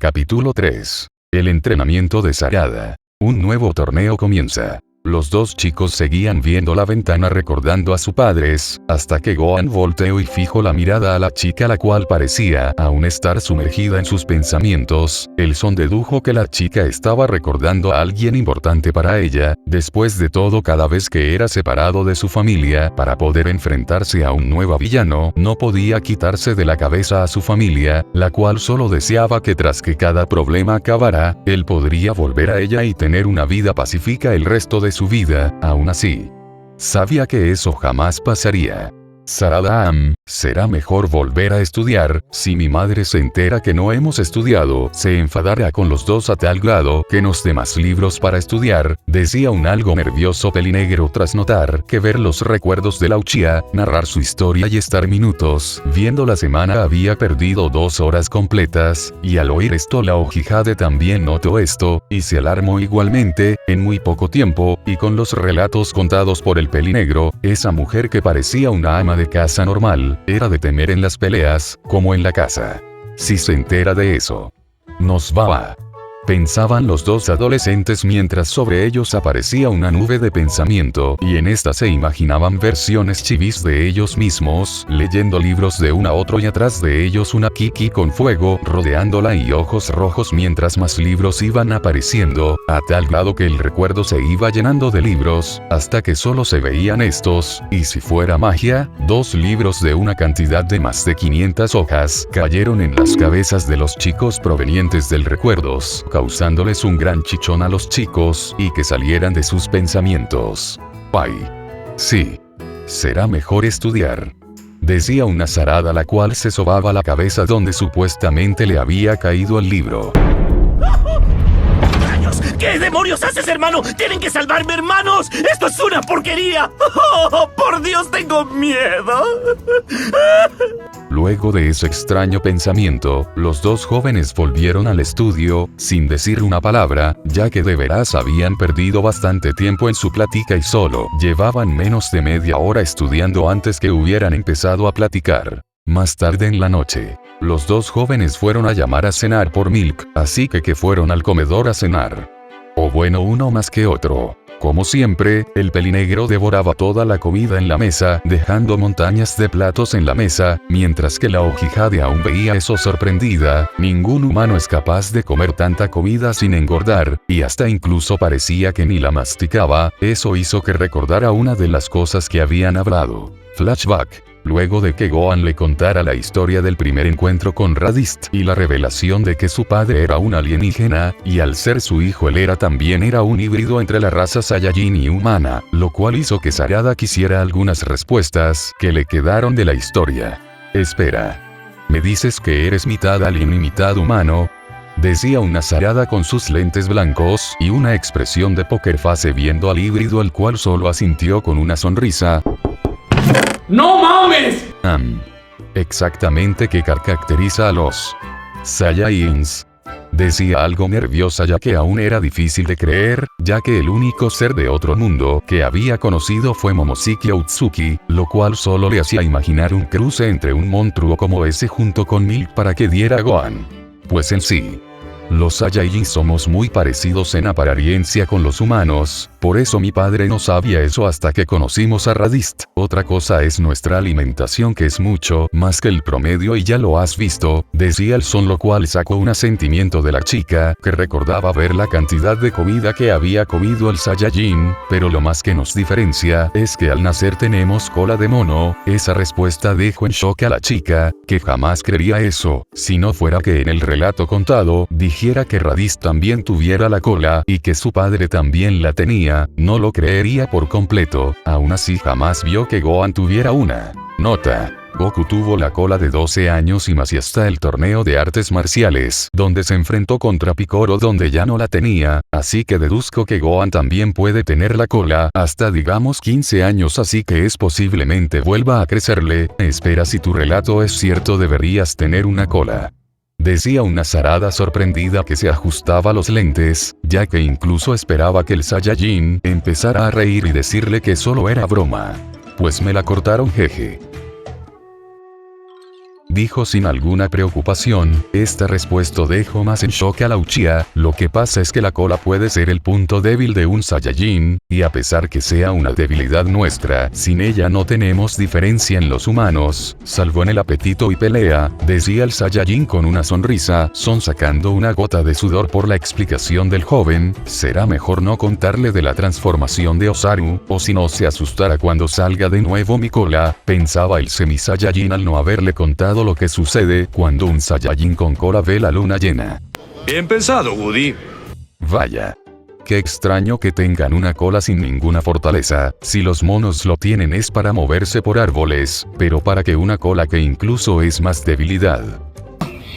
Capítulo 3. El entrenamiento de Sarada. Un nuevo torneo comienza. Los dos chicos seguían viendo la ventana recordando a sus padres, hasta que Gohan volteó y fijó la mirada a la chica, la cual parecía aún estar sumergida en sus pensamientos. El son dedujo que la chica estaba recordando a alguien importante para ella. Después de todo, cada vez que era separado de su familia para poder enfrentarse a un nuevo villano, no podía quitarse de la cabeza a su familia, la cual solo deseaba que tras que cada problema acabara, él podría volver a ella y tener una vida pacífica el resto de su vida. Aún así, sabía que eso jamás pasaría. Sarada, será mejor volver a estudiar. Si mi madre se entera que no hemos estudiado, se enfadará con los dos a tal grado que nos dé más libros para estudiar, decía un algo nervioso Pelinegro tras notar que ver los recuerdos de la Uchiha, narrar su historia y estar minutos viendo la semana había perdido 2 horas completas, y al oír esto la Hokage también notó esto, y se alarmó igualmente. En muy poco tiempo, y con los relatos contados por el Pelinegro, esa mujer que parecía una ama de casa normal, era de temer en las peleas, como en la casa. Si se entera de eso, nos va a... pensaban los dos adolescentes mientras sobre ellos aparecía una nube de pensamiento, y en esta se imaginaban versiones chivis de ellos mismos, leyendo libros de uno a otro y atrás de ellos una Kiki con fuego rodeándola y ojos rojos mientras más libros iban apareciendo, a tal grado que el recuerdo se iba llenando de libros, hasta que solo se veían estos, y si fuera magia, 2 libros de una cantidad de más de 500 hojas, cayeron en las cabezas de los chicos provenientes del recuerdos, causándoles un gran chichón a los chicos, y que salieran de sus pensamientos. Ay. Sí. Será mejor estudiar. Decía una Sarada la cual se sobaba la cabeza donde supuestamente le había caído el libro. ¿Qué demonios haces, hermano? ¡Tienen que salvarme, hermanos! ¡Esto es una porquería! ¡Oh, por Dios, tengo miedo! Luego de ese extraño pensamiento, los dos jóvenes volvieron al estudio, sin decir una palabra, ya que de veras habían perdido bastante tiempo en su plática y solo llevaban menos de media hora estudiando antes que hubieran empezado a platicar. Más tarde en la noche, los dos jóvenes fueron a llamar a cenar por Milk, así que fueron al comedor a cenar. O bueno, uno más que otro. Como siempre, el Pelinegro devoraba toda la comida en la mesa, dejando montañas de platos en la mesa, mientras que la Hokage aún veía eso sorprendida. Ningún humano es capaz de comer tanta comida sin engordar, y hasta incluso parecía que ni la masticaba. Eso hizo que recordara una de las cosas que habían hablado. Flashback. Luego de que Gohan le contara la historia del primer encuentro con Raditz y la revelación de que su padre era un alienígena, y al ser su hijo él también era un híbrido entre la raza Saiyajin y humana, lo cual hizo que Sarada quisiera algunas respuestas que le quedaron de la historia. Espera. ¿Me dices que eres mitad alien y mitad humano? Decía una Sarada con sus lentes blancos y una expresión de poker face viendo al híbrido, el cual solo asintió con una sonrisa. ¡No mames! Exactamente que caracteriza a los Saiyajins. Decía algo nerviosa ya que aún era difícil de creer, ya que el único ser de otro mundo que había conocido fue Momoshiki Otsutsuki, lo cual solo le hacía imaginar un cruce entre un monstruo como ese junto con Milk para que diera a Gohan. Pues en sí, los Saiyajin somos muy parecidos en apariencia con los humanos, por eso mi padre no sabía eso hasta que conocimos a Raditz. Otra cosa es nuestra alimentación, que es mucho más que el promedio y ya lo has visto, decía el son, lo cual sacó un asentimiento de la chica, que recordaba ver la cantidad de comida que había comido el Saiyajin, pero lo más que nos diferencia es que al nacer tenemos cola de mono. Esa respuesta dejó en shock a la chica, que jamás creería eso, si no fuera que en el relato contado dijera que Raditz también tuviera la cola y que su padre también la tenía. No lo creería por completo. Aún así jamás vio que Gohan tuviera una. Nota. Goku tuvo la cola de 12 años y más, y hasta el torneo de artes marciales, donde se enfrentó contra Piccolo, donde ya no la tenía, así que deduzco que Gohan también puede tener la cola hasta digamos 15 años, así que es posiblemente vuelva a crecerle. Espera, si tu relato es cierto deberías tener una cola. Decía una Sarada sorprendida que se ajustaba los lentes, ya que incluso esperaba que el Saiyajin empezara a reír y decirle que solo era broma. Pues me la cortaron, jeje. dijo sin alguna preocupación. Esta respuesta dejó más en shock a la Uchiha. Lo que pasa es que la cola puede ser el punto débil de un Saiyajin, y a pesar que sea una debilidad nuestra, sin ella no tenemos diferencia en los humanos, salvo en el apetito y pelea, decía el Saiyajin con una sonrisa, sacando una gota de sudor por la explicación del joven. Será mejor no contarle de la transformación de Osaru, o si no se asustará cuando salga de nuevo mi cola, pensaba el semi-Saiyajin al no haberle contado lo que sucede cuando un Saiyajin con cola ve la luna llena. Bien pensado, Woody. Vaya. Qué extraño que tengan una cola sin ninguna fortaleza. Si los monos lo tienen es para moverse por árboles, pero para que una cola que incluso es más debilidad.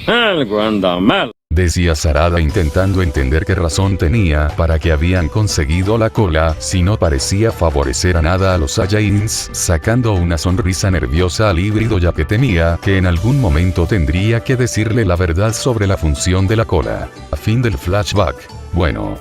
Algo anda mal. Decía Sarada intentando entender qué razón tenía para que habían conseguido la cola, si no parecía favorecer a nada a los Saiyajins, sacando una sonrisa nerviosa al híbrido ya que temía que en algún momento tendría que decirle la verdad sobre la función de la cola. A fin del flashback. Bueno.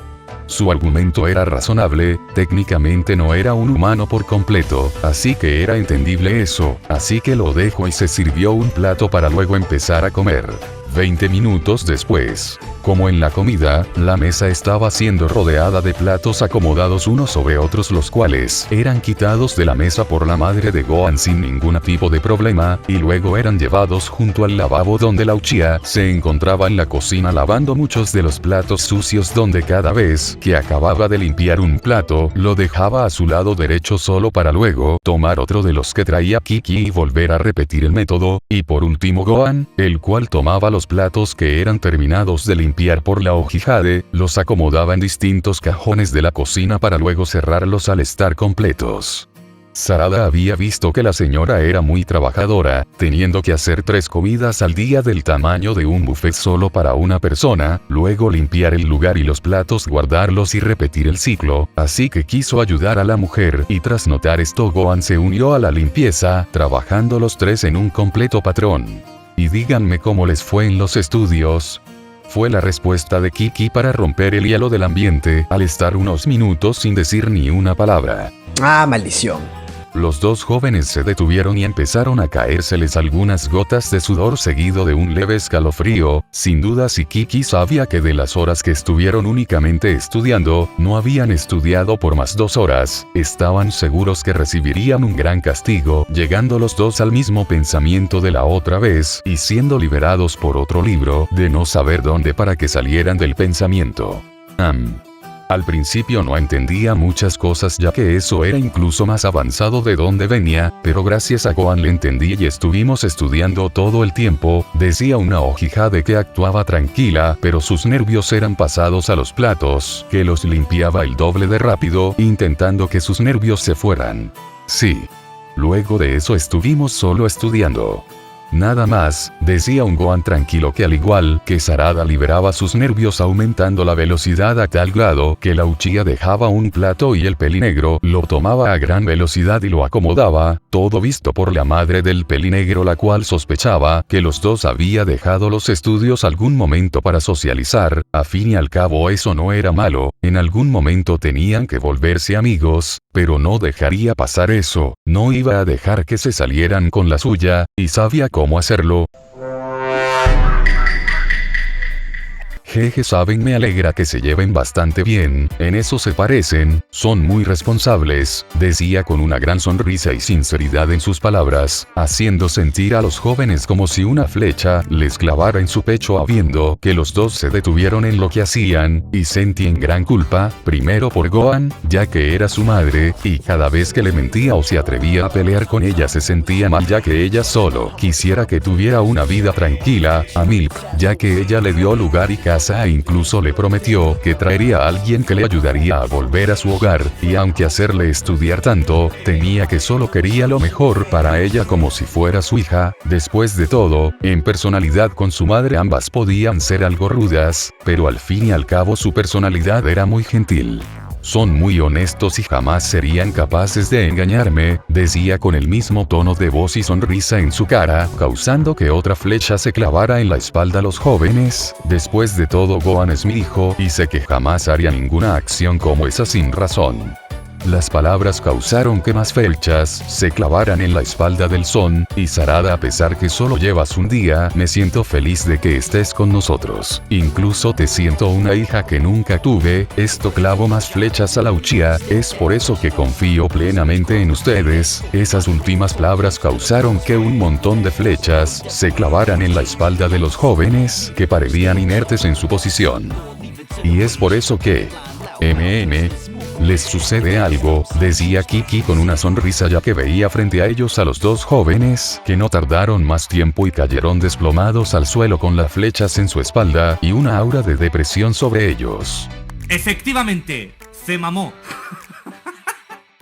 Su argumento era razonable, técnicamente no era un humano por completo, así que era entendible eso, así que lo dejó y se sirvió un plato para luego empezar a comer. 20 minutos después. Como en la comida, la mesa estaba siendo rodeada de platos acomodados unos sobre otros, los cuales eran quitados de la mesa por la madre de Gohan sin ningún tipo de problema, y luego eran llevados junto al lavabo donde la Uchiha se encontraba en la cocina lavando muchos de los platos sucios, donde cada vez que acababa de limpiar un plato, lo dejaba a su lado derecho solo para luego tomar otro de los que traía Kiki y volver a repetir el método, y por último Gohan, el cual tomaba los platos que eran terminados de limpiar por la Ojihade, los acomodaba en distintos cajones de la cocina para luego cerrarlos al estar completos. Sarada había visto que la señora era muy trabajadora, teniendo que hacer 3 comidas al día del tamaño de un buffet solo para una persona, luego limpiar el lugar y los platos, guardarlos y repetir el ciclo, así que quiso ayudar a la mujer, y tras notar esto Gohan se unió a la limpieza, trabajando los 3 en un completo patrón. Y díganme cómo les fue en los estudios. Fue la respuesta de Kiki para romper el hielo del ambiente, al estar unos minutos sin decir ni una palabra. Ah, maldición. Los dos jóvenes se detuvieron y empezaron a caérseles algunas gotas de sudor seguido de un leve escalofrío. Sin duda, si Kiki sabía que de las horas que estuvieron únicamente estudiando, no habían estudiado por más 2 horas, estaban seguros que recibirían un gran castigo, llegando los dos al mismo pensamiento de la otra vez, y siendo liberados por otro libro, de no saber dónde para que salieran del pensamiento. Al principio no entendía muchas cosas ya que eso era incluso más avanzado de donde venía, pero gracias a Gohan le entendí y estuvimos estudiando todo el tiempo, decía una Ojihade que actuaba tranquila, pero sus nervios eran pasados a los platos, que los limpiaba el doble de rápido, intentando que sus nervios se fueran. Sí. Luego de eso estuvimos solo estudiando. Nada más, decía un Gohan tranquilo que al igual que Sarada liberaba sus nervios aumentando la velocidad a tal grado que la Uchiha dejaba un plato y el pelinegro lo tomaba a gran velocidad y lo acomodaba, todo visto por la madre del pelinegro, la cual sospechaba que los dos había dejado los estudios algún momento para socializar. A fin y al cabo eso no era malo, en algún momento tenían que volverse amigos, pero no dejaría pasar eso, no iba a dejar que se salieran con la suya, y sabía cómo hacerlo. Jeje, saben, me alegra que se lleven bastante bien, en eso se parecen, son muy responsables, decía con una gran sonrisa y sinceridad en sus palabras, haciendo sentir a los jóvenes como si una flecha les clavara en su pecho, habiendo que los dos se detuvieron en lo que hacían, y sentían gran culpa, primero por Gohan, ya que era su madre, y cada vez que le mentía o se atrevía a pelear con ella se sentía mal ya que ella solo quisiera que tuviera una vida tranquila, a Milk, ya que ella le dio lugar y casa e incluso le prometió que traería a alguien que le ayudaría a volver a su hogar, y aunque hacerle estudiar tanto, temía que solo quería lo mejor para ella como si fuera su hija. Después de todo, en personalidad con su madre ambas podían ser algo rudas, pero al fin y al cabo su personalidad era muy gentil. Son muy honestos y jamás serían capaces de engañarme, decía con el mismo tono de voz y sonrisa en su cara, causando que otra flecha se clavara en la espalda a los jóvenes. Después de todo, Gohan es mi hijo y sé que jamás haría ninguna acción como esa sin razón. Las palabras causaron que más flechas se clavaran en la espalda del Son, y Sarada, a pesar que solo llevas un día, me siento feliz de que estés con nosotros. Incluso te siento una hija que nunca tuve, esto clavo más flechas a la Uchiha, es por eso que confío plenamente en ustedes. Esas últimas palabras causaron que un montón de flechas se clavaran en la espalda de los jóvenes, que parecían inertes en su posición. Y es por eso que... ¿Les sucede algo?, decía Kiki con una sonrisa, ya que veía frente a ellos a los dos jóvenes, que no tardaron más tiempo y cayeron desplomados al suelo con las flechas en su espalda, y una aura de depresión sobre ellos. Efectivamente, se mamó.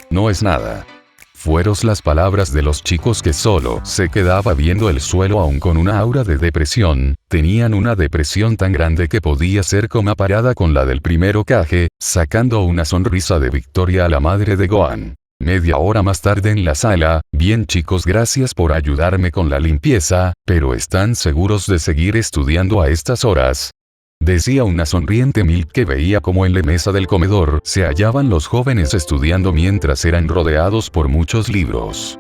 No es nada. Fueron las palabras de los chicos, que solo se quedaba viendo el suelo aún con una aura de depresión. Tenían una depresión tan grande que podía ser comparada con la del primer Hokage, sacando una sonrisa de victoria a la madre de Gohan. Media hora más tarde en la sala, bien chicos, gracias por ayudarme con la limpieza, pero ¿están seguros de seguir estudiando a estas horas?, decía una sonriente Milk, que veía como en la mesa del comedor se hallaban los jóvenes estudiando mientras eran rodeados por muchos libros.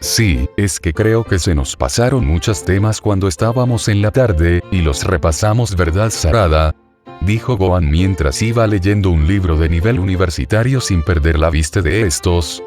Sí, es que creo que se nos pasaron muchos temas cuando estábamos en la tarde, y los repasamos, ¿verdad, Sarada?, dijo Gohan mientras iba leyendo un libro de nivel universitario sin perder la vista de estos.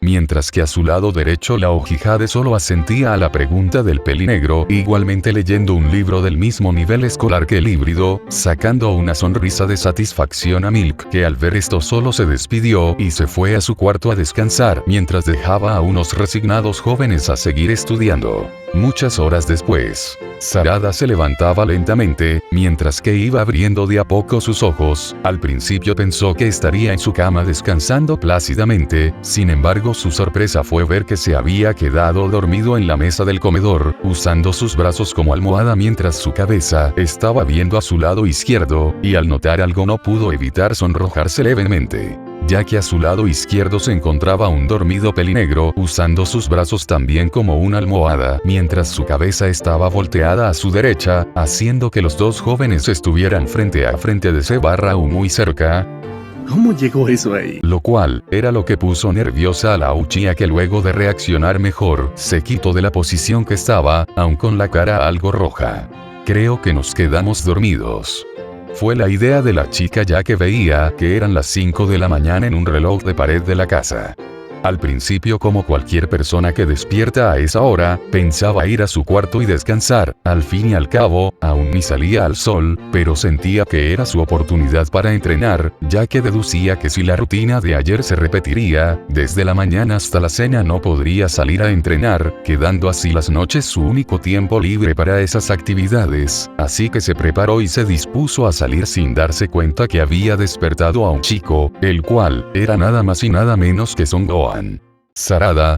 Mientras que a su lado derecho la Uchiha solo asentía a la pregunta del pelinegro, igualmente leyendo un libro del mismo nivel escolar que el híbrido, sacando una sonrisa de satisfacción a Milk, que al ver esto solo se despidió y se fue a su cuarto a descansar, mientras dejaba a unos resignados jóvenes a seguir estudiando. Muchas horas después, Sarada se levantaba lentamente, mientras que iba abriendo de a poco sus ojos. Al principio pensó que estaría en su cama descansando plácidamente, sin embargo su sorpresa fue ver que se había quedado dormido en la mesa del comedor, usando sus brazos como almohada mientras su cabeza estaba viendo a su lado izquierdo, y al notar algo no pudo evitar sonrojarse levemente, ya que a su lado izquierdo se encontraba un dormido pelinegro, usando sus brazos también como una almohada, mientras su cabeza estaba volteada a su derecha, haciendo que los dos jóvenes estuvieran frente a frente de C o muy cerca. ¿Cómo llegó eso ahí? Lo cual era lo que puso nerviosa a la Uchiha, que luego de reaccionar mejor, se quitó de la posición que estaba, aun con la cara algo roja. Creo que nos quedamos dormidos. Fue la idea de la chica, ya que veía que eran las 5 de la mañana en un reloj de pared de la casa. Al principio, como cualquier persona que despierta a esa hora, pensaba ir a su cuarto y descansar. Al fin y al cabo, aún ni salía al sol, pero sentía que era su oportunidad para entrenar, ya que deducía que si la rutina de ayer se repetiría, desde la mañana hasta la cena no podría salir a entrenar, quedando así las noches su único tiempo libre para esas actividades. Así que se preparó y se dispuso a salir sin darse cuenta que había despertado a un chico, el cual era nada más y nada menos que Son Gohan. Sarada.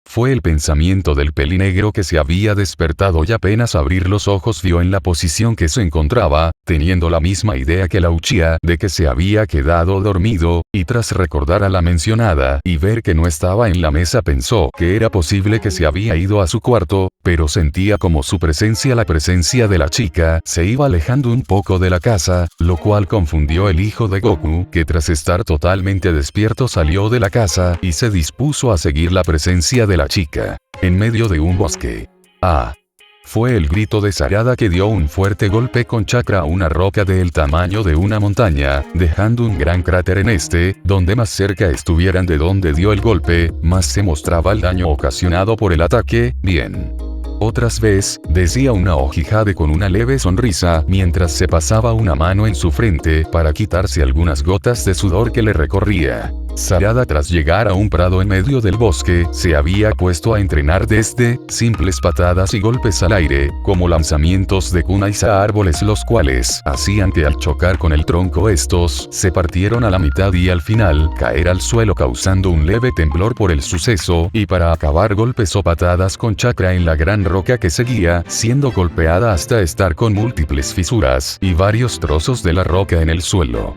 Fue el pensamiento del pelinegro, que se había despertado y apenas abrir los ojos vio en la posición que se encontraba, teniendo la misma idea que la Uchiha de que se había quedado dormido, y tras recordar a la mencionada y ver que no estaba en la mesa pensó que era posible que se había ido a su cuarto, pero sentía como su presencia, la presencia de la chica, se iba alejando un poco de la casa, lo cual confundió el hijo de Goku, que tras estar totalmente despierto salió de la casa y se dispuso a seguir la presencia de la chica, en medio de un bosque. Fue el grito de Sarada, que dio un fuerte golpe con chakra a una roca del tamaño de una montaña, dejando un gran cráter en este, donde más cerca estuvieran de donde dio el golpe, más se mostraba el daño ocasionado por el ataque. Bien. Otras vez, decía una Uchiha con una leve sonrisa, mientras se pasaba una mano en su frente para quitarse algunas gotas de sudor que le recorría. Sarada, tras llegar a un prado en medio del bosque, se había puesto a entrenar desde simples patadas y golpes al aire, como lanzamientos de kunais a árboles, los cuales hacían que al chocar con el tronco estos se partieron a la mitad y al final caer al suelo, causando un leve temblor por el suceso, y para acabar golpes o patadas con chakra en la gran roca que seguía siendo golpeada hasta estar con múltiples fisuras y varios trozos de la roca en el suelo.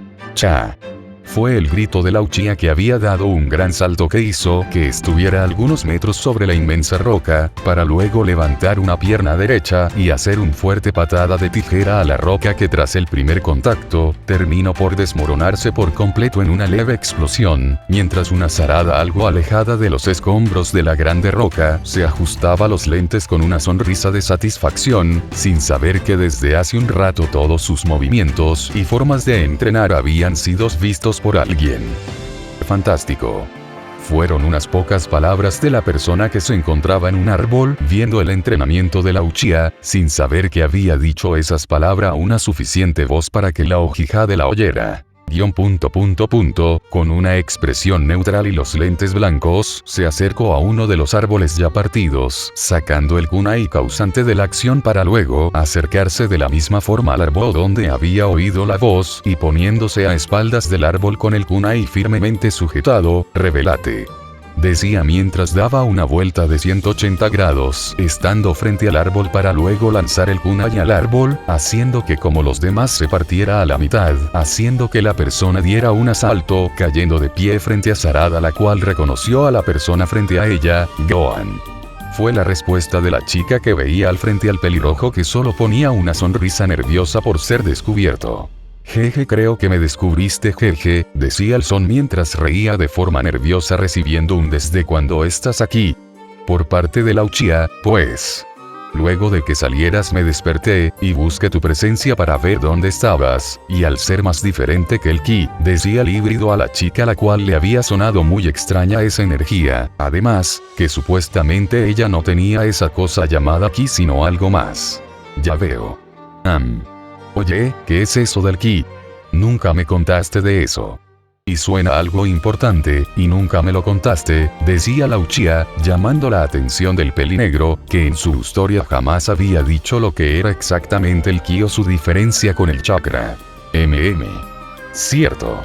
Fue el grito de la Uchiha que había dado un gran salto que hizo que estuviera algunos metros sobre la inmensa roca, para luego levantar una pierna derecha y hacer un fuerte patada de tijera a la roca que tras el primer contacto, terminó por desmoronarse por completo en una leve explosión, mientras una Sarada algo alejada de los escombros de la grande roca, se ajustaba los lentes con una sonrisa de satisfacción, sin saber que desde hace un rato todos sus movimientos y formas de entrenar habían sido vistos por alguien. Fantástico. Fueron unas pocas palabras de la persona que se encontraba en un árbol viendo el entrenamiento de la Uchiha, sin saber que había dicho esas palabras a una suficiente voz para que la Uchiha de la oyera. Con una expresión neutral y los lentes blancos, se acercó a uno de los árboles ya partidos, sacando el kunai causante de la acción para luego acercarse de la misma forma al árbol donde había oído la voz y poniéndose a espaldas del árbol con el kunai firmemente sujetado, «Revélate», decía mientras daba una vuelta de 180 grados, estando frente al árbol para luego lanzar el kunai al árbol, haciendo que como los demás se partiera a la mitad, haciendo que la persona diera un asalto, cayendo de pie frente a Sarada, la cual reconoció a la persona frente a ella, Gohan. Fue la respuesta de la chica que veía al frente al pelirrojo que solo ponía una sonrisa nerviosa por ser descubierto. Jeje, creo que me descubriste, jeje, decía el son mientras reía de forma nerviosa recibiendo un «¿desde cuando estás aquí?», por parte de la Uchiha, pues. Luego de que salieras me desperté, y busqué tu presencia para ver dónde estabas, y al ser más diferente que el ki, decía el híbrido a la chica a la cual le había sonado muy extraña esa energía, además, que supuestamente ella no tenía esa cosa llamada ki sino algo más. Ya veo. Oye, ¿qué es eso del ki? Nunca me contaste de eso. Y suena algo importante, y nunca me lo contaste, decía la Uchiha, llamando la atención del pelinegro, que en su historia jamás había dicho lo que era exactamente el ki o su diferencia con el chakra. Cierto.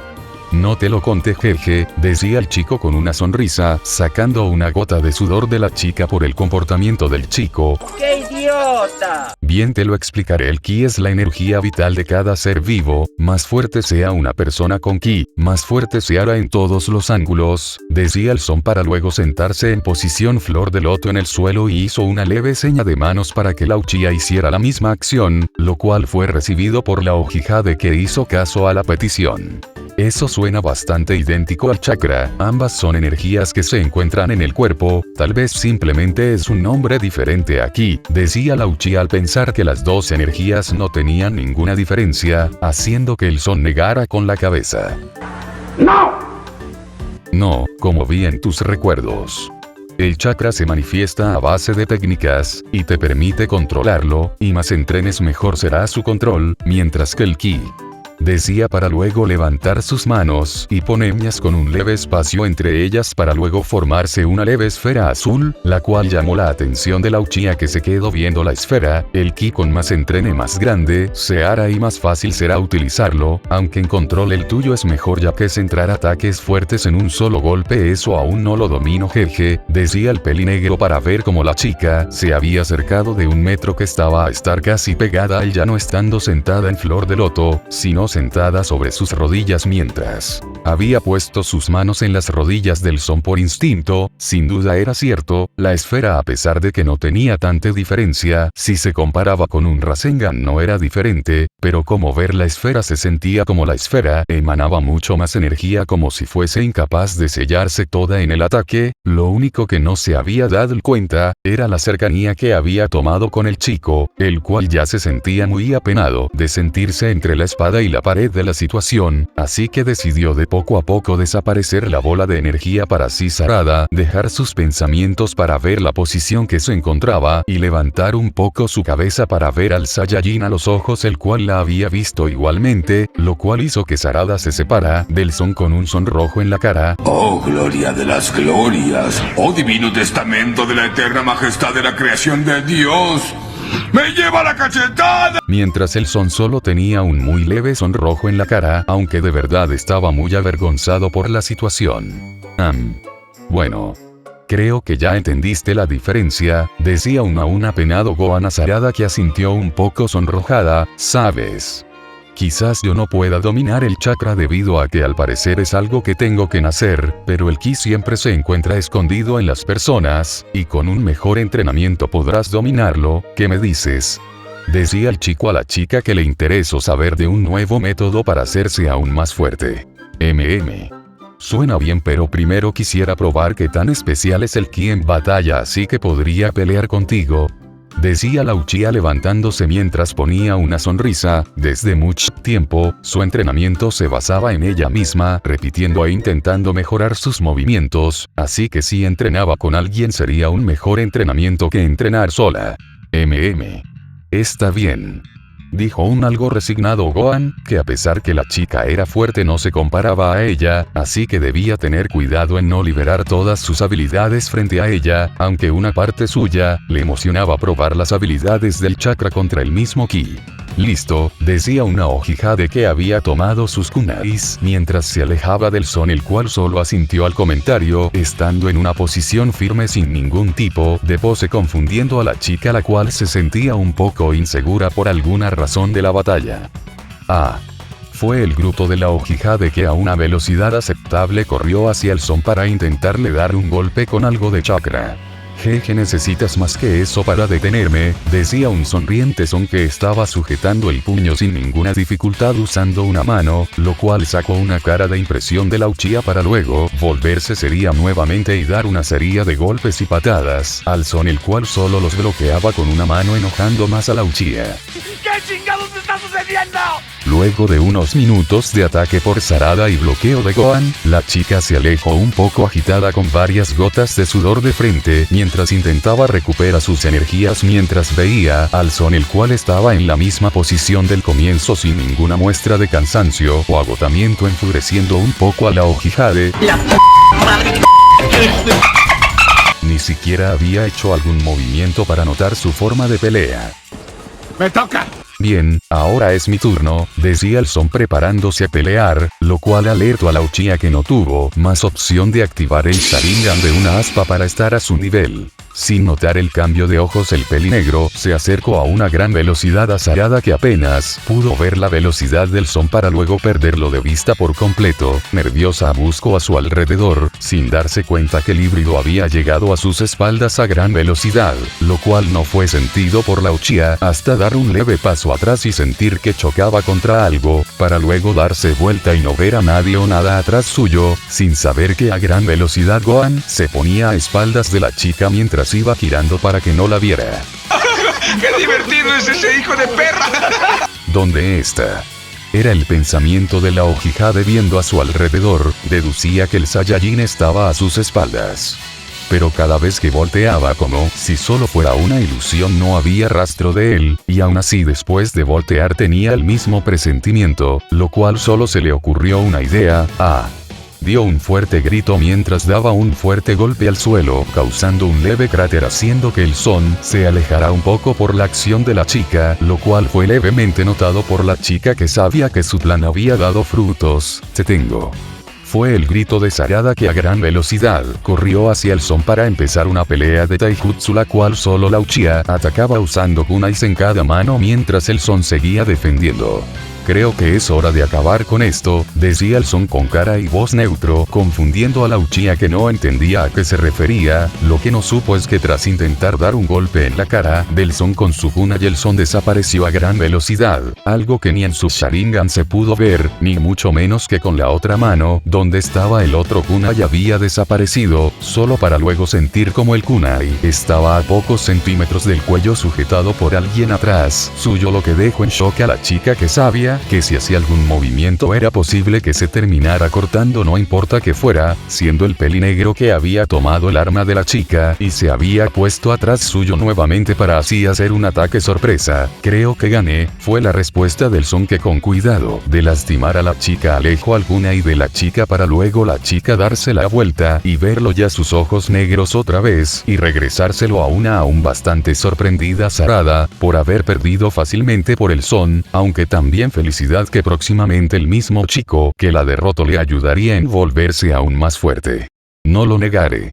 No te lo conté, jeje, decía el chico con una sonrisa, sacando una gota de sudor de la chica por el comportamiento del chico. ¡Qué idiota! Bien, te lo explicaré. El ki es la energía vital de cada ser vivo. Más fuerte sea una persona con ki, más fuerte se hará en todos los ángulos, decía el son para luego sentarse en posición flor de loto en el suelo y hizo una leve seña de manos para que la Uchiha hiciera la misma acción, lo cual fue recibido por la Uchiha de que hizo caso a la petición. Eso suena bastante idéntico al chakra, ambas son energías que se encuentran en el cuerpo, tal vez simplemente es un nombre diferente aquí, decía la Uchiha al pensar que las dos energías no tenían ninguna diferencia, haciendo que el son negara con la cabeza. No, como vi en tus recuerdos. El chakra se manifiesta a base de técnicas, y te permite controlarlo, y más entrenes mejor será su control, mientras que el ki, decía para luego levantar sus manos y ponerlas con un leve espacio entre ellas para luego formarse una leve esfera azul, la cual llamó la atención de la Uchiha que se quedó viendo la esfera. El ki con más entrene más grande se hará y más fácil será utilizarlo, aunque en control el tuyo es mejor ya que centrar ataques fuertes en un solo golpe eso aún no lo domino, jeje, decía el pelinegro para ver cómo la chica se había acercado de 1 metro que estaba a estar casi pegada a él, ya no estando sentada en flor de loto, sino sentada sobre sus rodillas mientras había puesto sus manos en las rodillas del son por instinto. Sin duda era cierto, la esfera a pesar de que no tenía tanta diferencia, si se comparaba con un Rasengan no era diferente, pero como ver la esfera se sentía como la esfera, emanaba mucho más energía como si fuese incapaz de sellarse toda en el ataque. Lo único que no se había dado cuenta, era la cercanía que había tomado con el chico, el cual ya se sentía muy apenado de sentirse entre la espada y la pared de la situación, así que decidió de poco a poco desaparecer la bola de energía para así Sarada dejar sus pensamientos para ver la posición que se encontraba y levantar un poco su cabeza para ver al Saiyajin a los ojos, el cual la había visto igualmente, lo cual hizo que Sarada se separa del son con un sonrojo en la cara. Oh, gloria de las glorias, oh divino testamento de la eterna majestad de la creación de Dios. ¡Me lleva la cachetada! Mientras el son solo tenía un muy leve sonrojo en la cara, aunque de verdad estaba muy avergonzado por la situación. Bueno. Creo que ya entendiste la diferencia, decía un aún apenado Gohan a Sarada que asintió un poco sonrojada, ¿sabes? Quizás yo no pueda dominar el chakra debido a que al parecer es algo que tengo que nacer, pero el ki siempre se encuentra escondido en las personas, y con un mejor entrenamiento podrás dominarlo. ¿Qué me dices?, decía el chico a la chica, que le interesó saber de un nuevo método para hacerse aún más fuerte. Suena bien, pero primero quisiera probar qué tan especial es el ki en batalla, así que podría pelear contigo, decía la Uchiha levantándose mientras ponía una sonrisa. Desde mucho tiempo, su entrenamiento se basaba en ella misma, repitiendo e intentando mejorar sus movimientos, así que si entrenaba con alguien sería un mejor entrenamiento que entrenar sola. Está bien, dijo un algo resignado Gohan, que a pesar que la chica era fuerte no se comparaba a ella, así que debía tener cuidado en no liberar todas sus habilidades frente a ella, aunque una parte suya le emocionaba probar las habilidades del chakra contra el mismo ki. Listo, decía una Hokage que había tomado sus kunais mientras se alejaba del son, el cual solo asintió al comentario, estando en una posición firme sin ningún tipo de pose, confundiendo a la chica, la cual se sentía un poco insegura por alguna razón de la batalla. Fue el grupo de la Hokage que a una velocidad aceptable corrió hacia el son para intentarle dar un golpe con algo de chakra. Jeje, necesitas más que eso para detenerme, decía un sonriente son que estaba sujetando el puño sin ninguna dificultad usando una mano, lo cual sacó una cara de impresión de la Uchiha para luego volverse seria nuevamente y dar una serie de golpes y patadas al son, el cual solo los bloqueaba con una mano, enojando más a la Uchiha. ¿Qué chingados está sucediendo? Luego de unos minutos de ataque por Sarada y bloqueo de Gohan, la chica se alejó un poco agitada con varias gotas de sudor de frente mientras intentaba recuperar sus energías, mientras veía al son, el cual estaba en la misma posición del comienzo sin ninguna muestra de cansancio o agotamiento, enfureciendo un poco a la Hokage. Ni siquiera había hecho algún movimiento para notar su forma de pelea. ¡Me toca! Bien, ahora es mi turno, decía el son preparándose a pelear, lo cual alertó a la Uchiha, que no tuvo más opción de activar el Sharingan de una aspa para estar a su nivel. Sin notar el cambio de ojos, el pelinegro se acercó a una gran velocidad a Sarada, que apenas pudo ver la velocidad del son para luego perderlo de vista por completo. Nerviosa buscó a su alrededor, sin darse cuenta que el híbrido había llegado a sus espaldas a gran velocidad, lo cual no fue sentido por la Uchiha hasta dar un leve paso atrás y sentir que chocaba contra algo, para luego darse vuelta y no ver a nadie o nada atrás suyo, sin saber que a gran velocidad Gohan se ponía a espaldas de la chica mientras iba girando para que no la viera. ¡Qué divertido es ese hijo de perra! ¿Dónde está? Era el pensamiento de la Hokage viendo a su alrededor, deducía que el Saiyajin estaba a sus espaldas. Pero cada vez que volteaba, como si solo fuera una ilusión, no había rastro de él, y aún así después de voltear tenía el mismo presentimiento, lo cual solo se le ocurrió una idea. Dio un fuerte grito mientras daba un fuerte golpe al suelo, causando un leve cráter, haciendo que el son se alejara un poco por la acción de la chica, lo cual fue levemente notado por la chica, que sabía que su plan había dado frutos. Te tengo. Fue el grito de Sarada, que a gran velocidad corrió hacia el son para empezar una pelea de taijutsu, la cual solo la Uchiha atacaba usando kunais en cada mano mientras el son seguía defendiendo. Creo que es hora de acabar con esto, decía el son con cara y voz neutro, confundiendo a la Uchiha, que no entendía a qué se refería. Lo que no supo es que tras intentar dar un golpe en la cara del son con su kunai, el son desapareció a gran velocidad, algo que ni en su Sharingan se pudo ver, ni mucho menos que con la otra mano, donde estaba el otro kunai, había desaparecido, solo para luego sentir como el kunai estaba a pocos centímetros del cuello sujetado por alguien atrás suyo, lo que dejó en shock a la chica, que sabía que si hacía algún movimiento era posible que se terminara cortando, no importa que fuera, siendo el pelinegro que había tomado el arma de la chica y se había puesto atrás suyo nuevamente para así hacer un ataque sorpresa. Creo que gané, fue la respuesta del son, que con cuidado de lastimar a la chica alejó al kunai de la chica para luego la chica darse la vuelta y verlo ya sus ojos negros otra vez y regresárselo a una aún bastante sorprendida Sarada por haber perdido fácilmente por el son, aunque también felicidad que próximamente el mismo chico que la derrotó le ayudaría en volverse aún más fuerte. No lo negaré.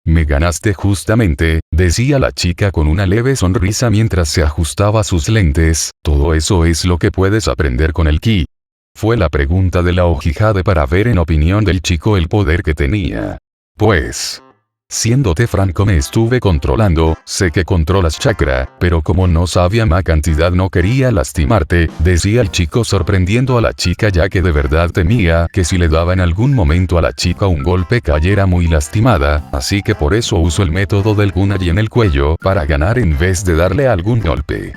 Me ganaste justamente, decía la chica con una leve sonrisa mientras se ajustaba sus lentes. Todo eso es lo que puedes aprender con el ki. Fue la pregunta de la Hokage para ver en opinión del chico el poder que tenía. Pues, siéndote franco, me estuve controlando. Sé que controlas chakra, pero como no sabía más cantidad no quería lastimarte, decía el chico sorprendiendo a la chica, ya que de verdad temía que si le daba en algún momento a la chica un golpe cayera muy lastimada, así que por eso uso el método del kunai en el cuello para ganar en vez de darle algún golpe.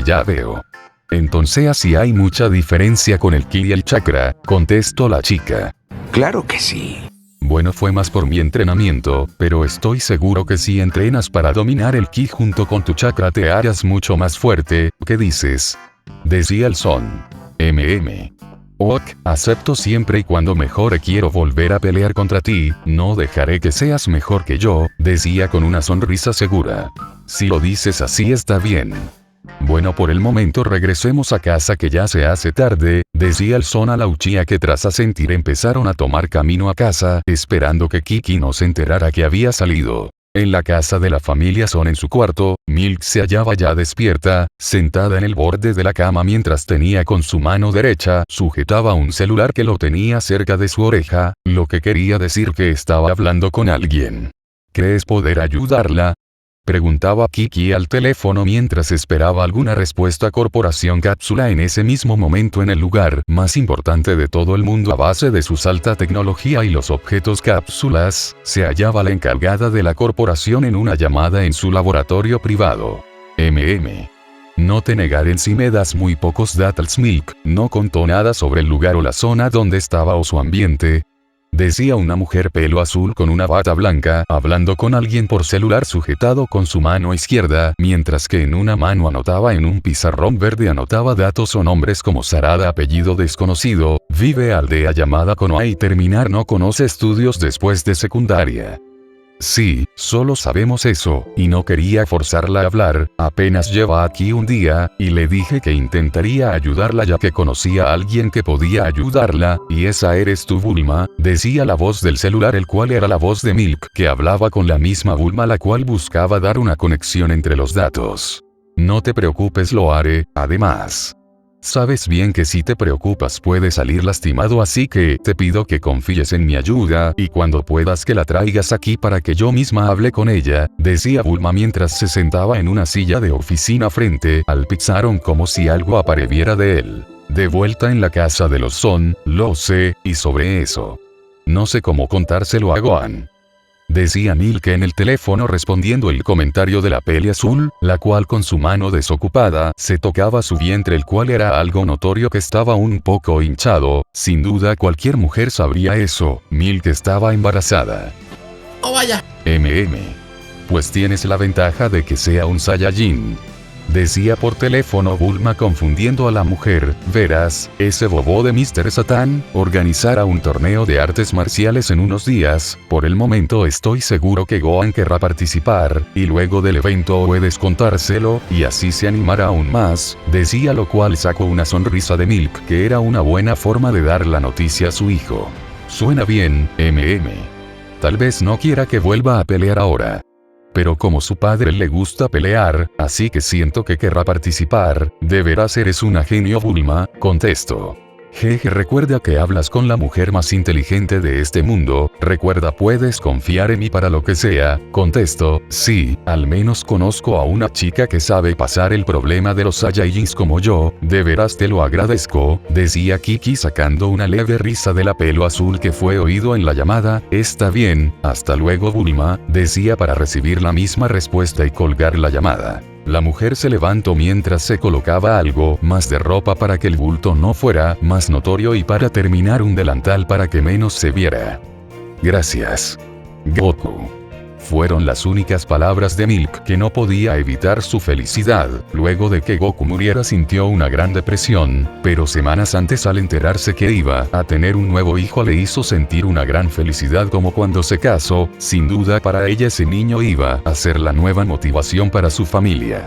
Ya veo. Entonces así hay mucha diferencia con el ki y el chakra, contestó la chica. Claro que sí. Bueno, fue más por mi entrenamiento, pero estoy seguro que si entrenas para dominar el ki junto con tu chakra te harás mucho más fuerte. ¿Qué dices? Decía el son. Ok, acepto siempre y cuando mejore. Quiero volver a pelear contra ti, no dejaré que seas mejor que yo, decía con una sonrisa segura. Si lo dices así está bien. Bueno, por el momento regresemos a casa que ya se hace tarde, decía el son a la Uchiha, que tras asentir empezaron a tomar camino a casa, esperando que Kiki no se enterara que había salido. En la casa de la familia Son, en su cuarto, Milk se hallaba ya despierta, sentada en el borde de la cama mientras tenía con su mano derecha sujetaba un celular que lo tenía cerca de su oreja, lo que quería decir que estaba hablando con alguien. ¿Crees poder ayudarla?, preguntaba Kiki al teléfono mientras esperaba alguna respuesta. Corporación Cápsula. En ese mismo momento, en el lugar más importante de todo el mundo a base de su alta tecnología y los objetos cápsulas, se hallaba la encargada de la corporación en una llamada en su laboratorio privado. No te negaré, si me das muy pocos datos. Milk no contó nada sobre el lugar o la zona donde estaba o su ambiente. Decía una mujer pelo azul con una bata blanca, hablando con alguien por celular sujetado con su mano izquierda, mientras que en una mano anotaba en un pizarrón verde anotaba datos o nombres como Sarada, apellido desconocido, vive aldea llamada Konoha y terminar no conoce estudios después de secundaria. Sí, solo sabemos eso, y no quería forzarla a hablar, apenas lleva aquí un día, y le dije que intentaría ayudarla ya que conocía a alguien que podía ayudarla, y esa eres tú, Bulma, decía la voz del celular, el cual era la voz de Milk, que hablaba con la misma Bulma, la cual buscaba dar una conexión entre los datos. No te preocupes, lo haré, además. Sabes bien que si te preocupas puedes salir lastimado, así que te pido que confíes en mi ayuda, y cuando puedas que la traigas aquí para que yo misma hable con ella, decía Bulma mientras se sentaba en una silla de oficina frente al pizarrón como si algo apareciera de él. De vuelta en la casa de los Son, lo sé, y sobre eso no sé cómo contárselo a Gohan. Decía Milk en el teléfono respondiendo el comentario de la peli azul, la cual con su mano desocupada se tocaba su vientre, el cual era algo notorio que estaba un poco hinchado. Sin duda cualquier mujer sabría eso. Milk estaba embarazada. ¡Oh, vaya! Pues tienes la ventaja de que sea un Saiyajin. Decía por teléfono Bulma confundiendo a la mujer. Verás, ese bobo de Mr. Satan organizará un torneo de artes marciales en unos días. Por el momento estoy seguro que Gohan querrá participar, y luego del evento puedes contárselo, y así se animará aún más, decía, lo cual sacó una sonrisa de Milk, que era una buena forma de dar la noticia a su hijo. Suena bien, Tal vez no quiera que vuelva a pelear ahora. Pero como su padre le gusta pelear, así que siento que querrá participar. De veras eres una genio, Bulma, contesto. Jeje, recuerda que hablas con la mujer más inteligente de este mundo, recuerda puedes confiar en mí para lo que sea, contesto. Sí, al menos conozco a una chica que sabe pasar el problema de los Saiyajins como yo, de veras te lo agradezco, decía Kiki sacando una leve risa de la pelo azul que fue oído en la llamada. Está bien, hasta luego, Bulma, decía para recibir la misma respuesta y colgar la llamada. La mujer se levantó mientras se colocaba algo más de ropa para que el bulto no fuera más notorio y para terminar un delantal para que menos se viera. Gracias, Goku. Fueron las únicas palabras de Milk, que no podía evitar su felicidad. Luego de que Goku muriera sintió una gran depresión, pero semanas antes al enterarse que iba a tener un nuevo hijo le hizo sentir una gran felicidad como cuando se casó. Sin duda para ella ese niño iba a ser la nueva motivación para su familia.